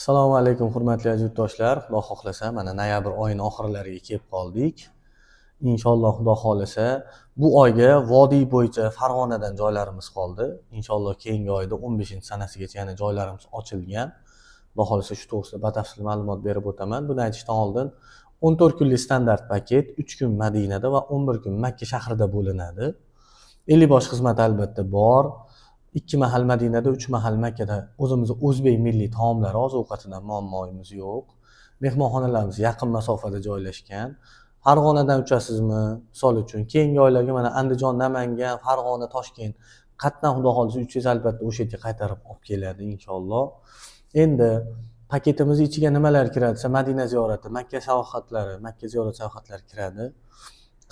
Assalomu alaykum hurmatli yurtdoshlar. Xudo xohlasa mana noyabr oyining oxirlariga kelib qoldik. Inshaalloh Xudo xohlasa bu oyga vodiy bo'yicha Farg'onadan joylarimiz qoldi. Inshaalloh keyingi oyda 15-sanasigacha yana joylarimiz ochilgan. Xudo xohlasa shu to'g'risida batafsil ma'lumot berib o'taman. Buni aytishdan oldin 14 kunlik standart paket 3 kun Madinada va 11 kun Makka shahrida bo'linadi. 50 bosh xizmat albatta bor. 2 mahal Madinada, 3 mahal Makkada o'zimizni o'zbek milliy taomlari, oziq-ovqatidan muammoimiz yo'q. Mehmonxonalarimiz yaqin masofada joylashgan. Farg'onadan uchasizmi? Misol uchun keyingi oylarga mana Andijon, Namangan, Farg'ona, Toshkent qatdan Xudo xohlasa uchish albatta o'sha yerga qaytarib olib keladi inshaalloh. Endi paketimiz ichiga nimalar kiradi desa, Madina ziyorati, Makka sayohatlari, Makka ziyorat sayohatlari kiradi.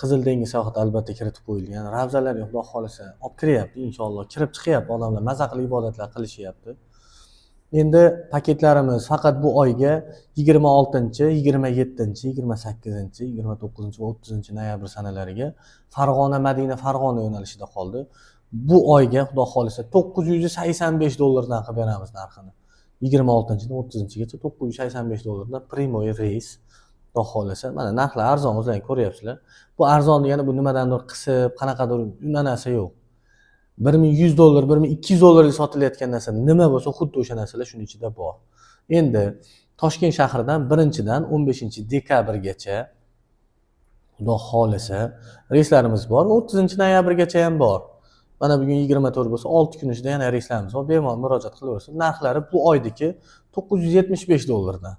Qizil dengiz sayohati albatta kiritib qo'yilgan. Ravzalarga Xudo xohlasa olib kiryapti inshaalloh. Kirib chiqyapti odamlar, maza qilib ibodatlar qilishyapti. Endi paketlarimiz faqat bu oyga 26, 27, 28, 29 va 30 noyabr sanalariga Farg'ona, Madina, Farg'ona yo'nalishida qoldi. Bu oyga Xudo xohlasa $985 dan qilib beramiz narxini. 26-dan 30-gacha $985 dan Primoy reys. Xudo xohlasa mana narxlar arzon, o'zlaringiz ko'ryapsizlar. Bu arzonni yana bu nimadandir qisib, qanaqadir unday narsa yo'q. $1100, $1200 sotilayotgan narsa nima bo'lsa, xuddi o'sha narsalar shuning ichida bor. Endi Toshkent shahridan 1-dan 15-dekabrgacha Xudo xohlasa reyslarimiz bor, 30-noyabrgacha ham bor. Mana bugun 24 bo'lsa, 6 kun ichida yana reyslarimiz bor. Bemalol murojaat qilaverasiz. Narxlari bu oydagi $975 dan.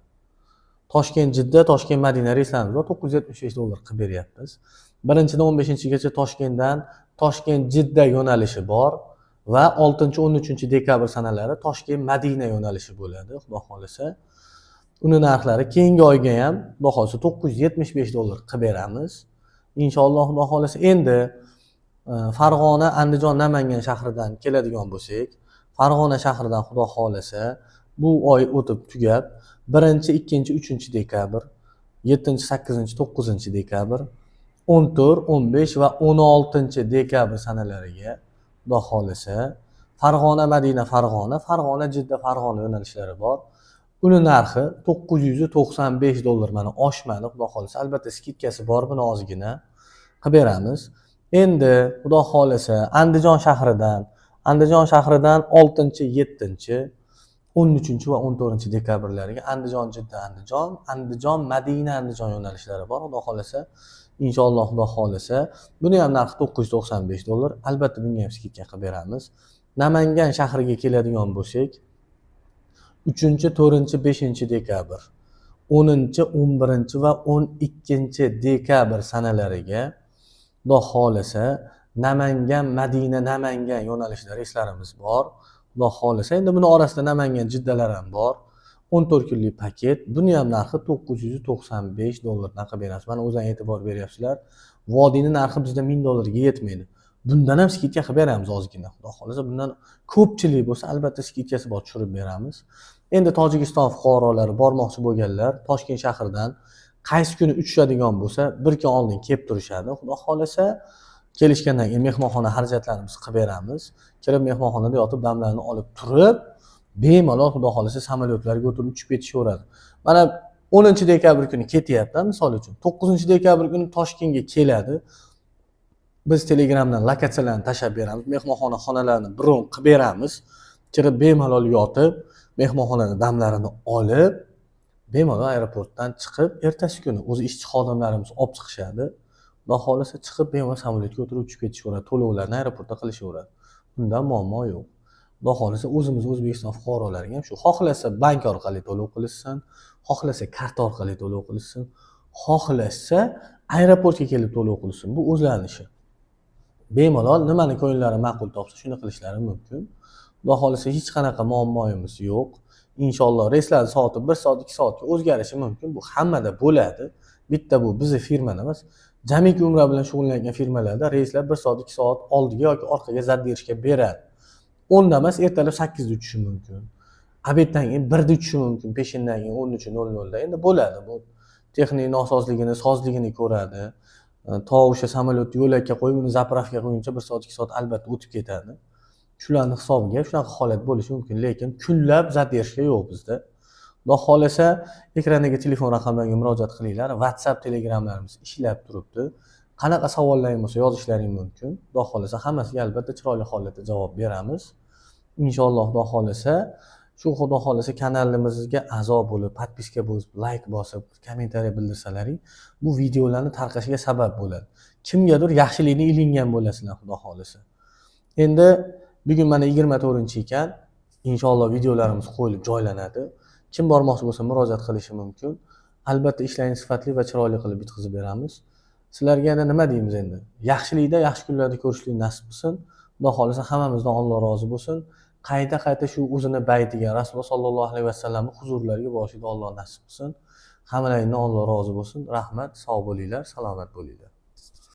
Toshkent Jidda, Toshkent Madina reyslarimiz bor, $975 qilib beryapmiz. 1-dan 15-gacha Toshkentdan Toshkent Jidda yo'nalishi bor va 6-13 dekabr sanalari Toshkent Madina yo'nalishi bo'ladi, Xudo xohlasa. Uni narxlari keyingi oyga ham Xudo xohlasa $975 qilib beramiz. Inshaalloh Xudo xohlasa. Endi Farg'ona, Andijon, Namangan shahridan keladigan bo'lsak, Farg'ona shahridan Xudo xohlasa bu oy o'tib tugab 1-2-3-dekabr, 7-8-9-dekabr, 14, 15 va 16-dekabr sanalariga Xudo xohlasa Farg'ona, Madina, Farg'ona, Farg'ona, Jidda, Farg'ona yo'nalishlari bor. Uni narxi $995 mana oshmadi, Xudo xohlasa. Albatta skidkasi bor, buni ozgina qilib beramiz. Endi Xudo xohlasa Andijon shahridan 6, 7, 13 va 14 dekabrlariga Andijon, Jidda, Andijon, Madina, Andijon yo'nalishlari bor. Xudo xohlasa, inshaalloh Xudo xohlasa, buni ham narxi $995. Albatta bunga ham skidka qilib beramiz. Namangan shahriga keladigan bo'lsak, 3, 4, 5 dekabr, 10, 11 va 12 dekabr sanalariga Xudo xohlasa Namangan, Madina, Namangan yo'nalishida reyslarimiz bor. Xudo xohlasa, endi buni orasida Namangan, Jiddalar ham bor. 14 kunlik paket. Buni ham narxi $995 dan qilib beramiz. Mana o'zingizlar e'tibor beryapsizlar. Vodiyning narxi bizda $1000 ga yetmaydi. Bundan ham skidka qilib beramiz ozgina. Xudo xohlasa, bundan ko'pchilik bo'lsa, albatta skidkasi bor, tushirib beramiz. Endi Tojikiston fuqarolari bormoqchi bo'lganlar Toshkent shahridan qaysi kuni uchishadigan bo'lsa, bir kun oldin kelib turishadi. Xudo xohlasa, kelishgandan keyin mehmonxona xarajatlarimizni qilib beramiz. Kirib mehmonxonada yotib damlarni olib turib, bemalol Xudo xohlasa samolyotlarga o'tirib uchib ketishaveradi. Mana 10-dekabr kuni ketyapti, misol uchun. 9-dekabr kuni Toshkentga keladi. Biz Telegramdan lokatsiyalarni tashab beramiz, mehmonxona xonalarini bron qilib beramiz. Kirib bemalol yotib, mehmonxonada damlarini olib, bemalol aeroportdan chiqib, ertasi kuni o'zi ishchi xodimlarimiz olib chiqishadi. Xudo xohlasa chiqib bemalol samolyotga o'tirib uchib ketishaveradi, to'lovlarni aeroportda qilishaveradi. Bundan muammo yo'q. Xudo xohlasa o'zimiz O'zbekiston fuqarolariga ham shu, xohlasa bank orqali to'lov qilishsin, xohlasa karta orqali to'lov qilishsin, xohlasa aeroportga kelib to'lov qilishsin. Bu o'zlarining ishi. Bemalol nimani ko'ngillari ma'qul topsa shuni qilishlari mumkin. Xudo xohlasa hech qanaqa muammoimiz yo'q. Inshaalloh reyslar soati 1 soat, 2 soatga o'zgarishi mumkin. Bu hammada bo'ladi. Bitta bu bizning firmada emas. Jamiki umra bilan shug'ullangan firmalarda reyslar 1 soat, 2 soat oldiga yoki orqaga zaddirishga beradi. 10 da emas, ertalab 8 da uchishi mumkin. Obeddan keyin 1 da uchishi mumkin, peshindan keyin 13:00 da. Endi bo'ladi. Bu texnik nosozligini, sozligini ko'radi. To o'sha samolyotni yo'lakka qo'yib, uni zapravkaga qo'yguncha 1 soat, 2 soat albatta o'tib ketadi. Shularning hisobiga shunaqa holat bo'lishi mumkin, lekin kunlab zaddirishga yo'q bizda. Xudo xohlasa ekrandagi telefon raqamlariga murojaat qilinglar. WhatsApp, Telegramlarimiz ishlab turibdi. Qanaqa savollaring bo'lsa yozishlaring mumkin. Xudo xohlasa hammasiga albatta chiroyli holatda javob beramiz. Inshaalloh Xudo xohlasa, Xudo xohlasa kanalimizga a'zo bo'lib, podpiska bosib, like bosib, kommentariy bildirsalaring, bu videolarni tarqashiga sabab bo'ladi. Kimgadir yaxshilikni ilingan bo'lasizlar Xudo xohlasa. Endi bugun mana 24-ekan, inshaalloh videolarimiz qo'yilib joylanadi. Kim bormoqchi bo'lsa murojaat qilishi mumkin. Albatta ishlaringiz sifatli va chiroyli qilib bitkazib beramiz. Sizlarga yana nima deymiz endi? Yaxshilikda, yaxshi kunlarda ko'rishlik nasib qilsin. Xudo xohlasa hammamizdan Alloh rozi bo'lsin. Qayta shu o'zini baytiga, Rasululloh sollallohu alayhi vasallamning huzurlariga borishni Alloh nasib qilsin. Hammalaringdan Alloh rozi bo'lsin. Rahmat, sog' bo'linglar, salomat bo'linglar.